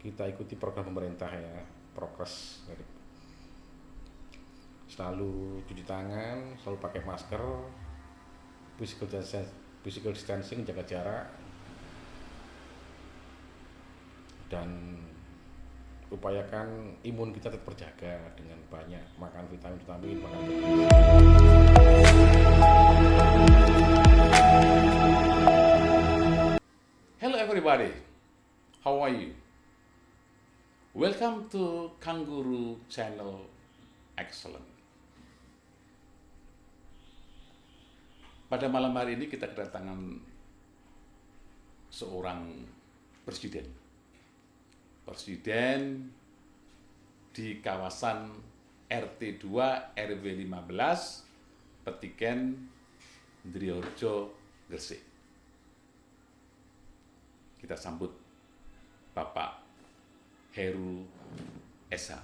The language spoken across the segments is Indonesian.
kita ikuti program pemerintah ya, prokes. Selalu cuci tangan, selalu pakai masker, physical distancing, jaga jarak, dan upayakan imun kita tetap terjaga dengan banyak makan vitamin, makan bergizi. Hello everybody, how are you? Welcome to Kangguru Channel Excellent. Pada malam hari ini kita kedatangan seorang presiden. Presiden di kawasan RT 2 RW 15 Petiken Ndriyorjo Gresik. Kita sambut Bapak Heru Esa.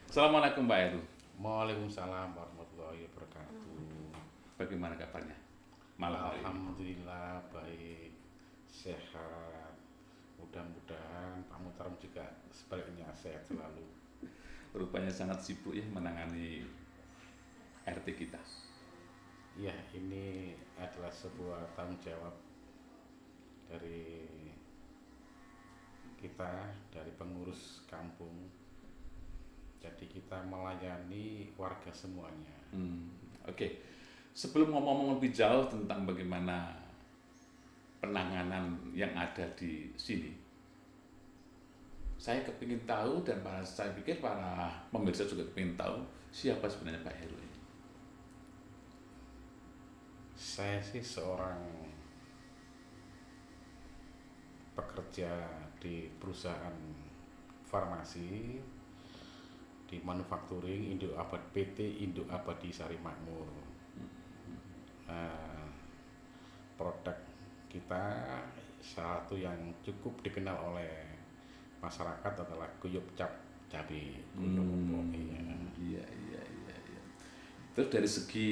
Assalamualaikum Pak Heru. Waalaikumsalam warahmatullahi wabarakatuh. Bagaimana kabarnya malam hari ini? Alhamdulillah baik, sehat. Mudah-mudahan Pak Muhtaram juga sebaliknya sehat selalu. Rupanya sangat sibuk ya menangani RT kita. Ya, ini adalah sebuah tanggung jawab dari kita, dari pengurus kampung. Jadi kita melayani warga semuanya. Oke. Sebelum ngomong-ngomong lebih jauh tentang bagaimana penanganan yang ada di sini, saya kepingin tahu dan saya pikir para pemirsa juga kepingin tahu siapa sebenarnya Pak Heru ini. Saya sih seorang pekerja di perusahaan farmasi di manufacturing PT Indo Abadi Sari Makmur. Nah, produk kita salah satu yang cukup dikenal oleh masyarakat adalah guyup cap cabai. Iya. Terus dari segi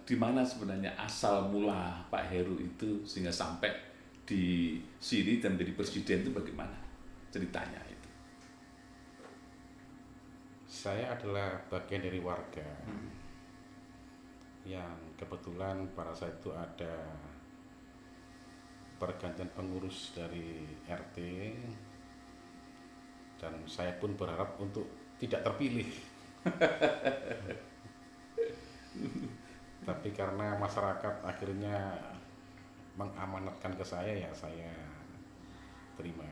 di mana sebenarnya asal mula Pak Heru itu sehingga sampai di sini dan menjadi presiden itu bagaimana ceritanya itu? Saya adalah bagian dari warga yang kebetulan pada saat itu ada pergantian pengurus dari RT dan saya pun berharap untuk tidak terpilih. Tapi karena masyarakat akhirnya mengamanatkan ke saya, ya saya terima.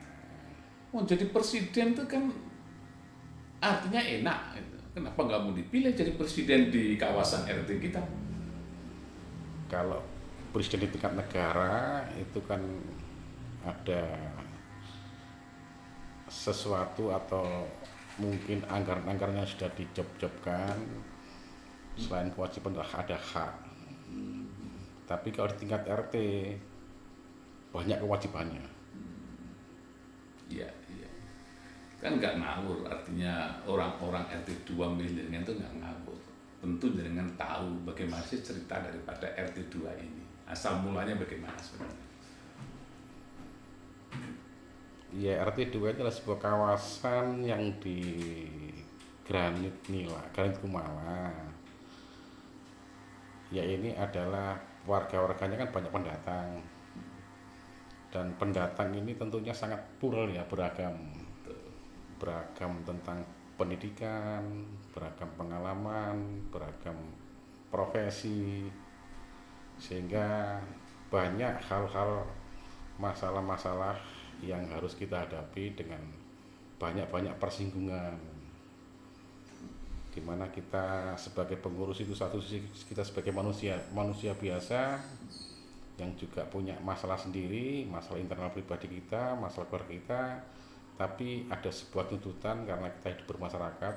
Oh, jadi presiden itu kan artinya enak. Kenapa nggak mau dipilih jadi presiden di kawasan RT kita? Kalau presiden di tingkat negara itu kan ada sesuatu atau mungkin anggaran-anggaran yang sudah dijob-jobkan. Selain kewajiban ada hak. Tapi kalau di tingkat RT banyak kewajibannya. Iya. Kan nggak ngawur, artinya orang-orang RT 2 milihnya itu nggak ngawur. Tentu dengan tahu bagaimana sih cerita daripada RT 2 ini. Asal mulanya bagaimana sebenarnya? Ya, RT 2 adalah sebuah kawasan yang di Granit Kumala. Ya, ini adalah warga-warganya kan banyak pendatang. Dan pendatang ini tentunya sangat plural ya, beragam tentang pendidikan, beragam pengalaman, beragam profesi, sehingga banyak hal-hal masalah-masalah yang harus kita hadapi dengan banyak persinggungan, dimana kita sebagai pengurus itu satu sisi kita sebagai manusia biasa yang juga punya masalah sendiri, masalah internal pribadi kita, masalah keluarga kita, tapi ada sebuah tuntutan karena kita hidup bermasyarakat.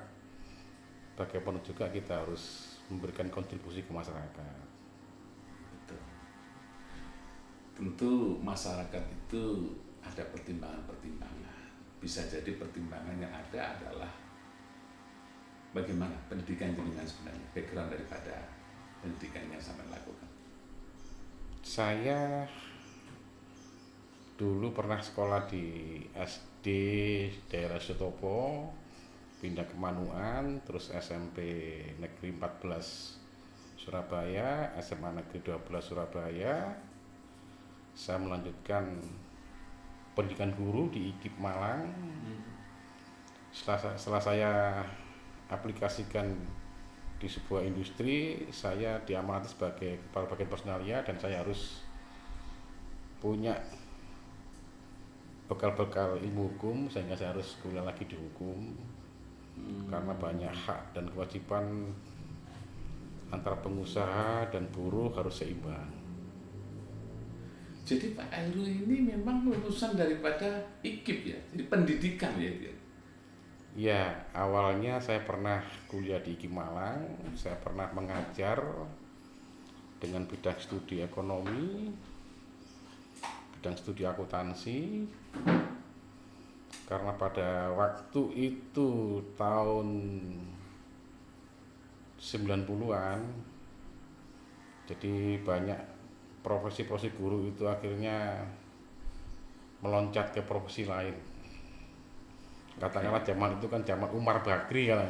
Bagaimanapun juga kita harus memberikan kontribusi ke masyarakat. Betul. Tentu masyarakat itu ada pertimbangan-pertimbangan. Bisa jadi pertimbangan yang ada adalah bagaimana pendidikan jenengan sebenarnya, background daripada pendidikan yang sampai lakukan. Saya dulu pernah sekolah di SD daerah Sutopo, pindah ke Manuan, terus SMP Negeri 14 Surabaya, SMA Negeri 12 Surabaya. Saya melanjutkan pendidikan guru di IKIP Malang. Setelah saya aplikasikan di sebuah industri, saya diamanati sebagai kepala bagian personalia dan saya harus punya bekal-bekal ilmu hukum, sehingga saya harus kuliah lagi di hukum karena banyak hak dan kewajiban antara pengusaha dan buruh harus seimbang. Jadi Pak Heru ini memang lulusan daripada IKIP ya, jadi pendidikan ya. Ya, awalnya saya pernah kuliah di IKIP Malang, saya pernah mengajar dengan bidang studi ekonomi, bidang studi akuntansi, karena pada waktu itu tahun 90-an, jadi banyak profesi-profesi guru itu akhirnya meloncat ke profesi lain. Katakanlah zaman itu kan zaman Umar Bakri kan.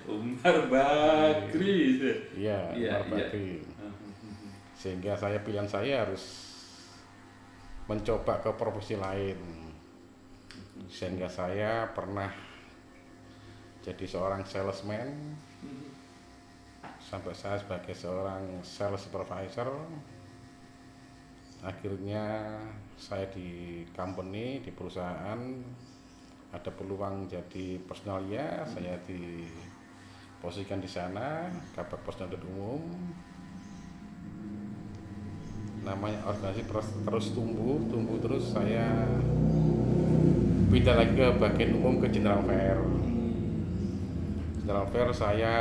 Umar Bakri. Iya, Umar Bakri. Sehingga pilihan saya harus mencoba ke profesi lain. Sehingga saya pernah jadi seorang salesman, sampai saya sebagai seorang sales supervisor. Akhirnya saya di company, di perusahaan ada peluang jadi personalia, saya diposisikan di sana, kabak pos dan umum. Namanya organisasi terus tumbuh terus, saya pindah lagi ke bagian umum ke General Fair. General Fair saya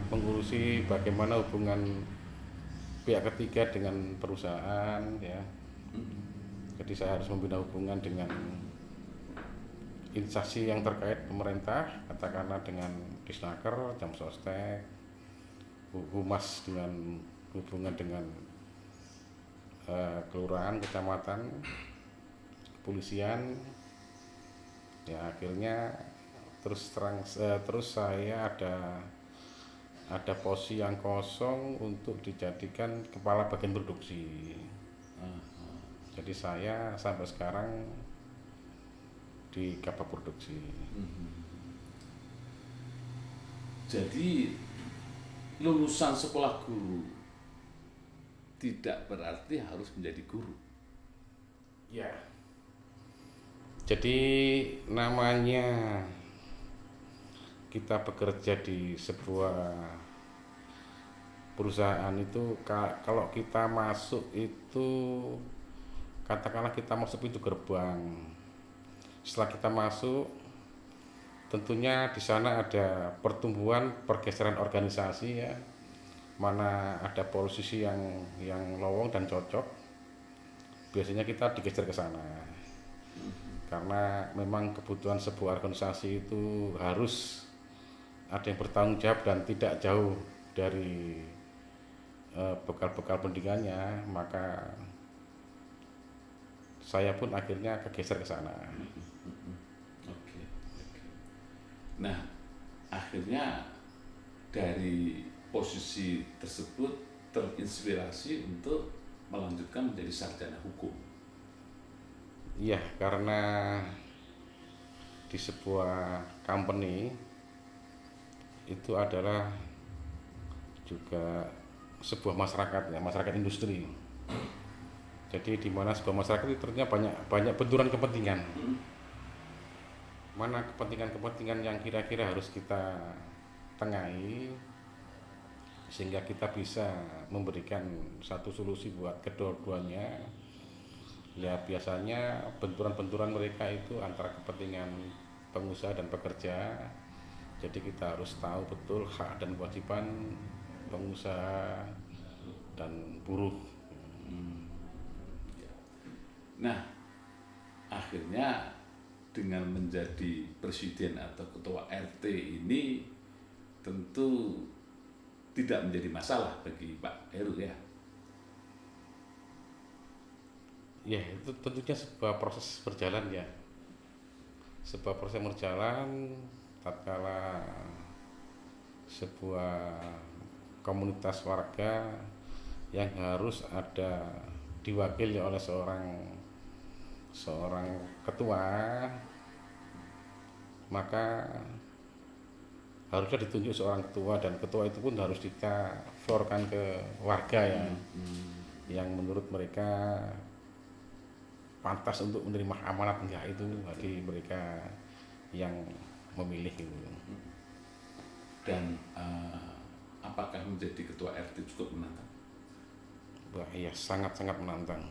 mengurusi bagaimana hubungan pihak ketiga dengan perusahaan ya. Jadi saya harus membina hubungan dengan instansi yang terkait pemerintah, katakanlah dengan Disnaker, Jamsostek, Humas dengan hubungan dengan kelurahan, kecamatan, kepolisian. Ya akhirnya terus saya ada posisi yang kosong untuk dijadikan kepala bagian produksi. Jadi saya sampai sekarang di kabak produksi. Jadi lulusan sekolah guru tidak berarti harus menjadi guru. Ya. Jadi namanya kita bekerja di sebuah perusahaan itu, kalau kita masuk itu katakanlah kita masuk pintu gerbang. Setelah kita masuk, tentunya di sana ada pertumbuhan, pergeseran organisasi ya, mana ada posisi yang lowong dan cocok, biasanya kita digeser ke sana. Karena memang kebutuhan sebuah organisasi itu harus ada yang bertanggung jawab dan tidak jauh dari bekal-bekal pendidikannya, maka saya pun akhirnya kegeser ke sana. Oke. Nah, akhirnya dari posisi tersebut terinspirasi untuk melanjutkan menjadi sarjana hukum. Iya, karena di sebuah company itu adalah juga sebuah masyarakat ya, masyarakat industri. Jadi di mana sebuah masyarakat itu ternyata banyak benturan kepentingan. Mana kepentingan-kepentingan yang kira-kira harus kita tengahi sehingga kita bisa memberikan satu solusi buat kedua-duanya. Ya biasanya benturan-benturan mereka itu antara kepentingan pengusaha dan pekerja. Jadi kita harus tahu betul hak dan kewajiban pengusaha dan buruh. Nah, akhirnya dengan menjadi presiden atau ketua RT ini tentu tidak menjadi masalah bagi Pak Heru ya. Ya itu tentunya sebuah proses berjalan ya, sebuah proses yang berjalan tatkala sebuah komunitas warga yang harus ada diwakili oleh seorang ketua, maka harusnya ditunjuk seorang ketua, dan ketua itu pun harus kita florkan ke warga ya, yang menurut mereka pantas untuk menerima amanat enggak itu bagi mereka yang memilih itu. Dan apakah menjadi ketua RT cukup menantang? Wah iya, sangat-sangat menantang.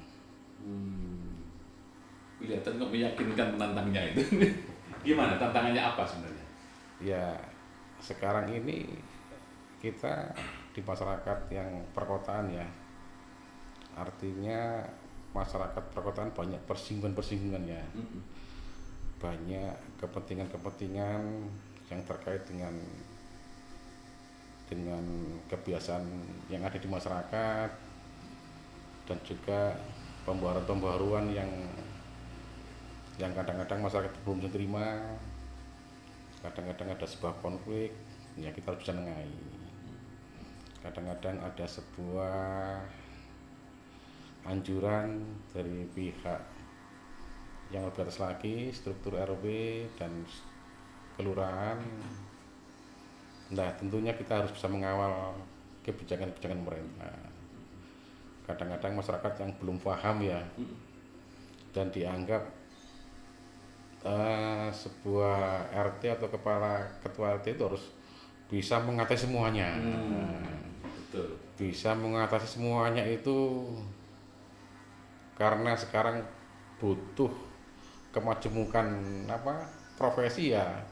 Kelihatan kok meyakinkan menantangnya itu. Gimana tantangannya apa sebenarnya? Ya sekarang ini kita di masyarakat yang perkotaan ya, artinya masyarakat perkotaan banyak persinggungan ya, banyak kepentingan-kepentingan yang terkait dengan kebiasaan yang ada di masyarakat, dan juga pembaharuan yang kadang-kadang masyarakat belum bisa terima, kadang-kadang ada sebuah konflik ya kita harus bisa nengahi, kadang-kadang ada sebuah anjuran dari pihak yang lebih atas lagi, struktur RW dan kelurahan. Nah tentunya kita harus bisa mengawal kebijakan-kebijakan pemerintah. Kadang-kadang masyarakat yang belum paham ya, dan dianggap sebuah RT atau ketua RT itu harus bisa mengatasi semuanya. Betul. Bisa mengatasi semuanya itu karena sekarang butuh kemajemukan profesi ya.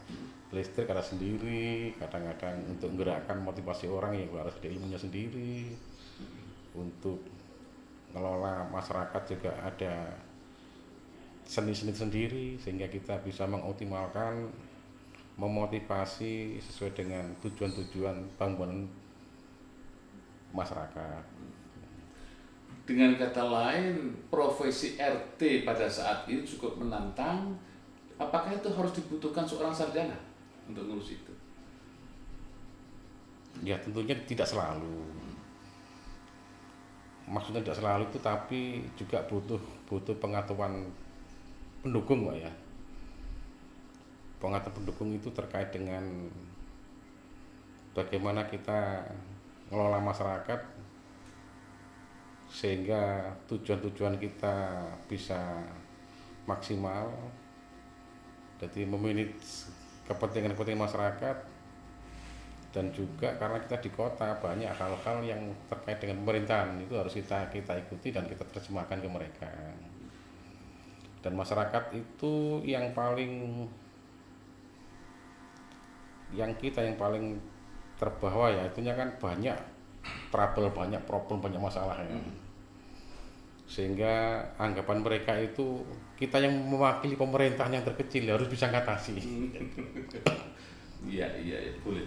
Listrik ada sendiri, kadang-kadang untuk menggerakkan motivasi orang ya harus ada ilmunya sendiri. Untuk ngelola masyarakat juga ada seni-seni sendiri, sehingga kita bisa mengoptimalkan, memotivasi sesuai dengan tujuan-tujuan bangunan masyarakat. Dengan kata lain, profesi RT pada saat ini cukup menantang. Apakah itu harus dibutuhkan seorang sarjana untuk ngurus itu? Ya tentunya tidak selalu. Maksudnya tidak selalu itu, tapi juga butuh pengetahuan pendukung Pak ya. Pengetahuan pendukung itu terkait dengan bagaimana kita ngelola masyarakat sehingga tujuan-tujuan kita bisa maksimal. Jadi memanage kepentingan-kepentingan masyarakat, dan juga karena kita di kota banyak hal-hal yang terkait dengan pemerintahan itu harus kita ikuti dan kita terjemahkan ke mereka. Dan masyarakat itu yang paling terbawa ya, itunya kan banyak trouble, banyak problem, banyak masalah ya. Sehingga anggapan mereka itu kita yang mewakili pemerintahan yang terkecil harus bisa ngatasi. Iya, boleh.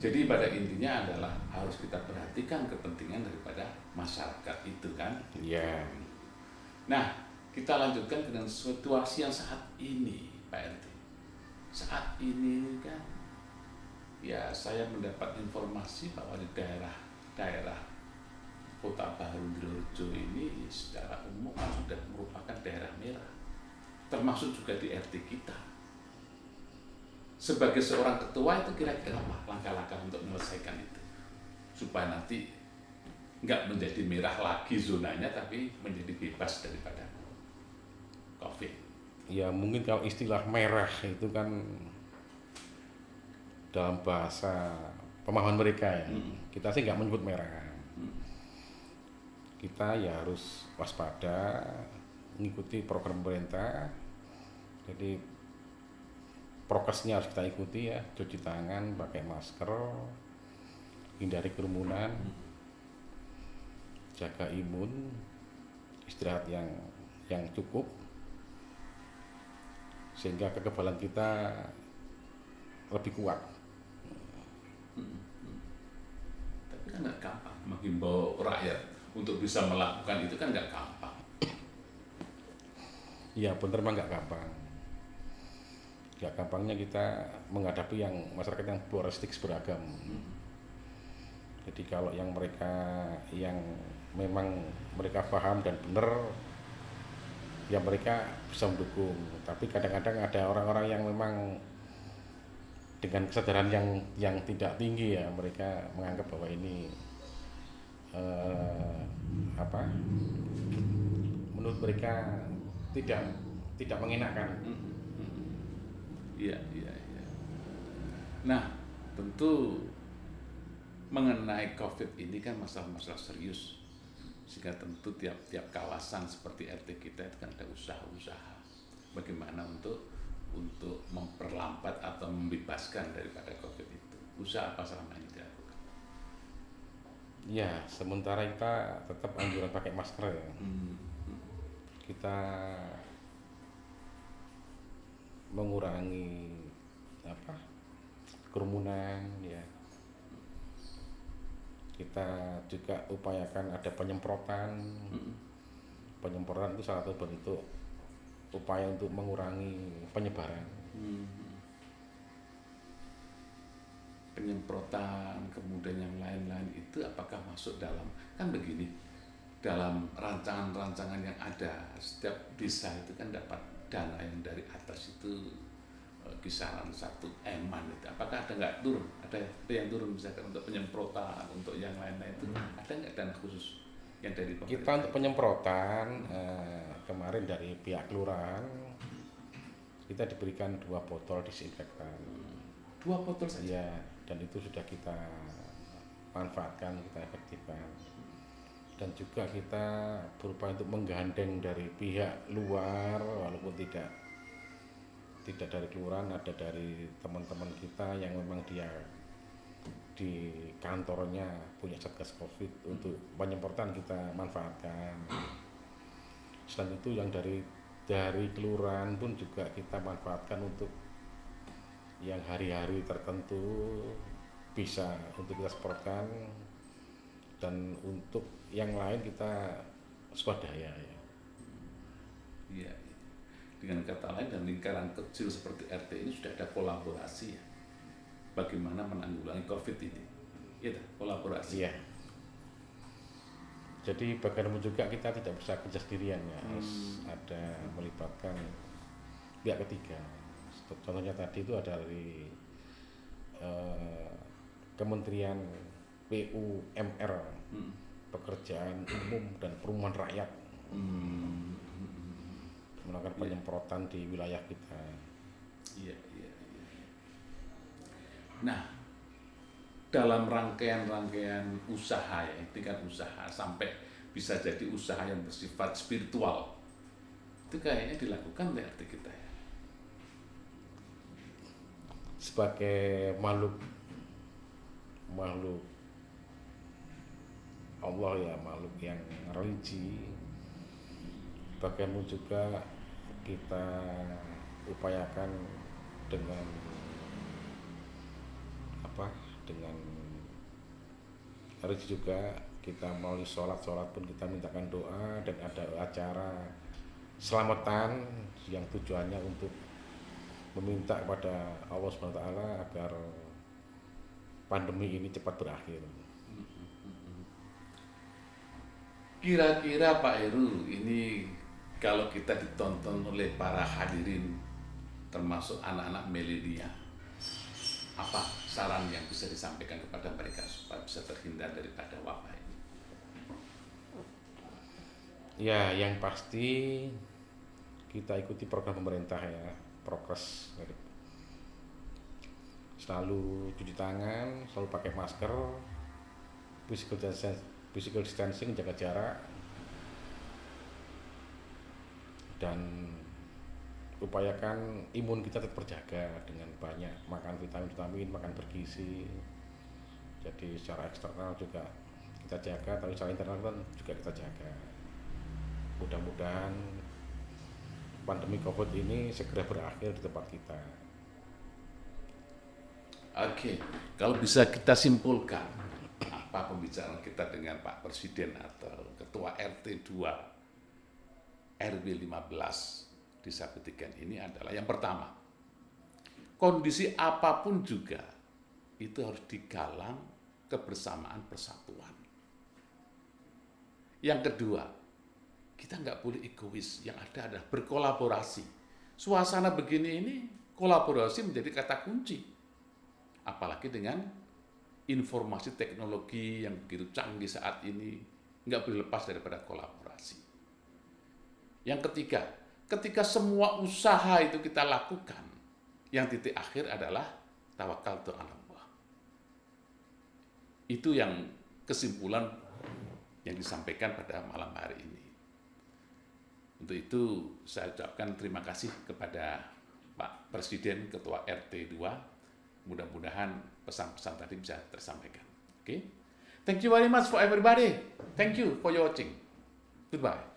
Jadi pada intinya adalah harus kita perhatikan kepentingan daripada masyarakat itu kan. Iya. Nah, kita lanjutkan dengan situasi yang saat ini, Pak RT. Saat ini kan, ya saya mendapat informasi bahwa di daerah Kota Baru Ndirorejo ini secara umum sudah merupakan daerah merah, termasuk juga di RT kita. Sebagai seorang ketua itu kira-kira apa langkah-langkah untuk menyelesaikan itu supaya nanti nggak menjadi merah lagi zonanya, tapi menjadi bebas daripada COVID? Ya mungkin kalau istilah merah itu kan dalam bahasa pemahaman mereka ya. Kita sih nggak menyebut merah. Kita ya harus waspada, mengikuti program pemerintah. Jadi prokesnya harus kita ikuti ya, cuci tangan, pakai masker, hindari kerumunan, jaga imun, istirahat yang cukup, sehingga kekebalan kita lebih kuat. Tapi kan nggak gampang menghimbau rakyat untuk bisa melakukan itu, kan nggak gampang. Ya bener mah nggak gampang. Nggak gampangnya kita menghadapi yang masyarakat yang pluralistik beragam. Jadi kalau yang mereka yang memang mereka paham dan benar, ya mereka bisa mendukung. Tapi kadang-kadang ada orang-orang yang memang dengan kesadaran yang tidak tinggi, ya mereka menganggap bahwa ini apa menurut mereka tidak tidak mengenakan. Iya, iya, iya. Nah, tentu mengenai COVID ini kan masalah-masalah serius, sehingga tentu tiap-tiap kawasan seperti RT kita itu kan ada usaha-usaha bagaimana untuk memperlambat atau membebaskan daripada COVID itu. Usaha apa selama ini dilakukan? Ya, sementara kita tetap anjuran pakai masker ya. Kita mengurangi kerumunan ya. Kita juga upayakan ada penyemprotan. Penyemprotan itu salah satu bentuk upaya untuk mengurangi penyebaran. Penyemprotan, kemudian yang lain-lain itu apakah masuk dalam, kan begini, dalam rancangan-rancangan yang ada, setiap desa itu kan dapat dana yang dari atas itu kisaran 1 M itu. Apakah ada nggak turun? Ada yang turun misalkan untuk penyemprotan, untuk yang lain-lain itu ada nggak dana khusus yang dari pemerintah? Kita untuk penyemprotan kemarin dari pihak kelurahan kita diberikan 2 botol disinfektan. 2 botol saja? Ya, dan itu sudah kita manfaatkan, kita efektifkan. Dan juga kita berupaya untuk menggandeng dari pihak luar, walaupun tidak dari kelurahan, ada dari teman-teman kita yang memang dia di kantornya punya satgas COVID untuk penyemprotan kita manfaatkan. Selain itu yang dari kelurahan pun juga kita manfaatkan untuk yang hari-hari tertentu bisa untuk kita semprotkan, dan untuk yang lain kita swadaya ya. Iya. Dengan kata lain, dalam lingkaran kecil seperti RT ini sudah ada kolaborasi ya, bagaimana menanggulangi COVID ini. Iya, kolaborasi. Iya. Jadi bagaimanapun juga kita tidak bisa kerja sendirian ya, harus ada melibatkan pihak ketiga. Contohnya tadi itu ada dari Kementerian PUMR, Pekerjaan Umum dan Perumahan Rakyat, melakukan penyemprotan di wilayah kita. Iya. Nah, dalam rangkaian usaha ya, tingkat usaha sampai bisa jadi usaha yang bersifat spiritual, itu kayaknya dilakukan oleh RT kita ya. Sebagai makhluk Allah ya, makhluk yang religi, bagaimana juga kita upayakan dengan religi juga. Kita melalui sholat pun kita mintakan doa, dan ada acara selamatan yang tujuannya untuk meminta kepada Allah SWT agar pandemi ini cepat berakhir. Kira-kira Pak Heru, ini kalau kita ditonton oleh para hadirin termasuk anak-anak milenial, apa saran yang bisa disampaikan kepada mereka supaya bisa terhindar daripada wabah ini? Ya, yang pasti kita ikuti program pemerintah ya, prokes, selalu cuci tangan, selalu pakai masker, physical distancing, jaga jarak, dan upayakan imun kita tetap terjaga dengan banyak makan vitamin, makan bergizi. Jadi secara eksternal juga kita jaga, tapi secara internal juga kita jaga. Mudah-mudahan pandemi COVID ini segera berakhir di tempat kita. Oke, kalau bisa kita simpulkan apa pembicaraan kita dengan Pak Presiden atau Ketua RT 2 RW 15 disabilitas ini adalah yang pertama, kondisi apapun juga itu harus digalang kebersamaan persatuan. Yang kedua, kita nggak boleh egois, yang ada adalah berkolaborasi. Suasana begini ini kolaborasi menjadi kata kunci. Apalagi dengan informasi teknologi yang begitu canggih saat ini, nggak boleh lepas daripada kolaborasi. Yang ketiga, ketika semua usaha itu kita lakukan, yang titik akhir adalah tawakal ala Allah. Itu yang kesimpulan yang disampaikan pada malam hari ini. Untuk itu saya ucapkan terima kasih kepada Pak Presiden, Ketua RT 2. Mudah-mudahan pesan-pesan tadi bisa tersampaikan. Oke. Thank you very much for everybody. Thank you for your watching. Goodbye.